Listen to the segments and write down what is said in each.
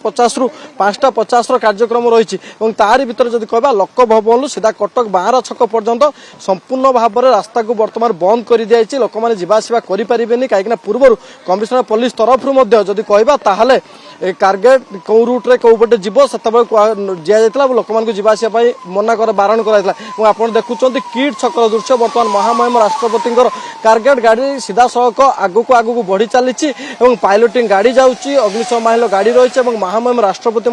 4:50 रु 5:50 कार्यक्रम रही तारी भितर जब कह लोक भवन सीधा कटक बाहर छक पर्यंत संपूर्ण भाव में रास्ता को बर्तमान बंद कर दी लोक मैंने जावासवा करें कहीं पूर्व कमिशनर पुलिस तरफ जदि कहवा कारगेट कौ रूट्रे कौ पटे जीव से दिया लोक मान जावासवा मना कर बारण कराइला आप देखुं किट छकर दृश्य बर्तमान महामहिम राष्ट्रपति कारगेट गाड़ी सीधा सड़क आगू बढ़ी चली पायलटिंग गाड़ी जाऊँगी अग्निशम बाहिनी गाड़ी रही महामहिम राष्ट्रपति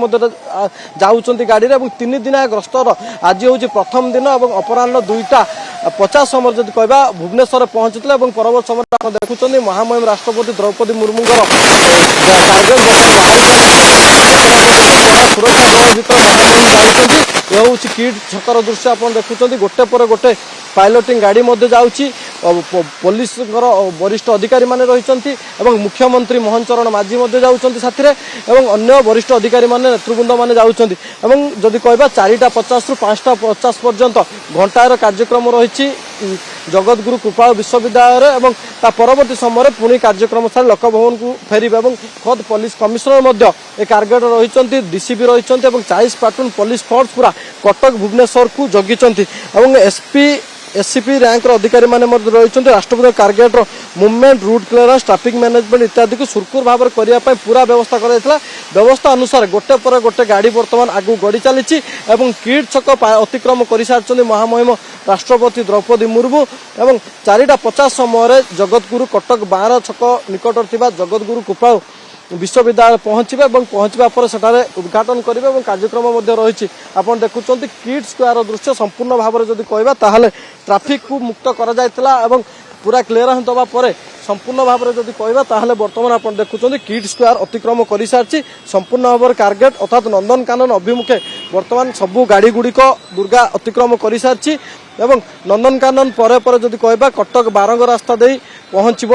जाऊँच गाड़ी में 3 दिनिया गस्तर आज हूँ प्रथम दिन और अपराह 2:50 समय जब कहवा भुवनेश्वर पहुंचते परवर्त समय आप देखुं महामहिम राष्ट्रपति द्रौपदी मुर्मू सुरक्षा हूँ किट छकर दृश्य आप देखुं गोटे पर गोटे पायलटिंग गाड़ी जाऊँगी पुलिस वरिष्ठ अधिकारी माने रही मुख्यमंत्री मोहन चरण माझी जाऊँच साथी अन्य वरिष्ठ अधिकारी माने नेतृवृंद माने जाऊँच जदि कहवा 4:50 रु 5:50 पर्यंत घंटार कार्यक्रम रही जगतगुरु कृपाल विश्वविद्यालय परवर्ती समय पुणी कार्यक्रम सारी लोक भवन को फेरबे खुद पुलिस कमिशनर कारगेट रही डीसीपी रही 40 प्लाटून पुलिस फोर्स पूरा कटक भुवनेश्वर को जगी एससीपी रैंक अधिकारी माने रही राष्ट्रपति कारगेट movement route clearance traffic management इत्यादि को सुरखुर भाव करने पूरा व्यवस्था कर व्यवस्था अनुसार गोटे पर गोटे गाड़ी बर्तमान आगू गड़ी चली किट छक अतिक्रम कर सारी महामहिम राष्ट्रपति द्रौपदी मुर्मू और 4:50 समय जगतगुरु कटक बाहर छक निकट जगतगुरु कृपा विश्वविद्यालय पहुंचे पहुंचा पर सेठारे उद्घाटन करेंगे कार्यक्रम रही आप देखुं किट स्क्वायर दृश्य संपूर्ण भाव में जब कहवा ट्राफिक को मुक्त कर पूरा क्लीयरेंस दवा पर संपूर्ण भाव में जब कहवा बर्तमान आप देखुं किट स्क्वायर अतिक्रम कर सारी संपूर्ण भाव में कारगेट अर्थात नंदनकानन अभिमुखे बर्तमान सबू गाड़ी गुड़िक दुर्गा अतिक्रम कर सारी नंदनकानन पर जब कहवा कटक बारंग रास्ता दे पहुँचब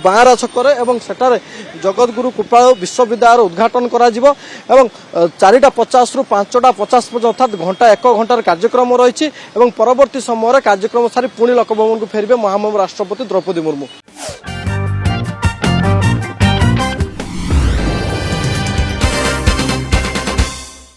बारा छकरे एवं सेठारे जगतगुरु कृपा विश्वविद्यालय उद्घाटन करा जिवो एवं 4:50 रु 5:50 अर्थात घंटा 1 घंटार कार्यक्रम रही परवर्ती समय कार्यक्रम सारी पुणी लोक भवन को फेरबे महामहिम राष्ट्रपति द्रौपदी मुर्मू।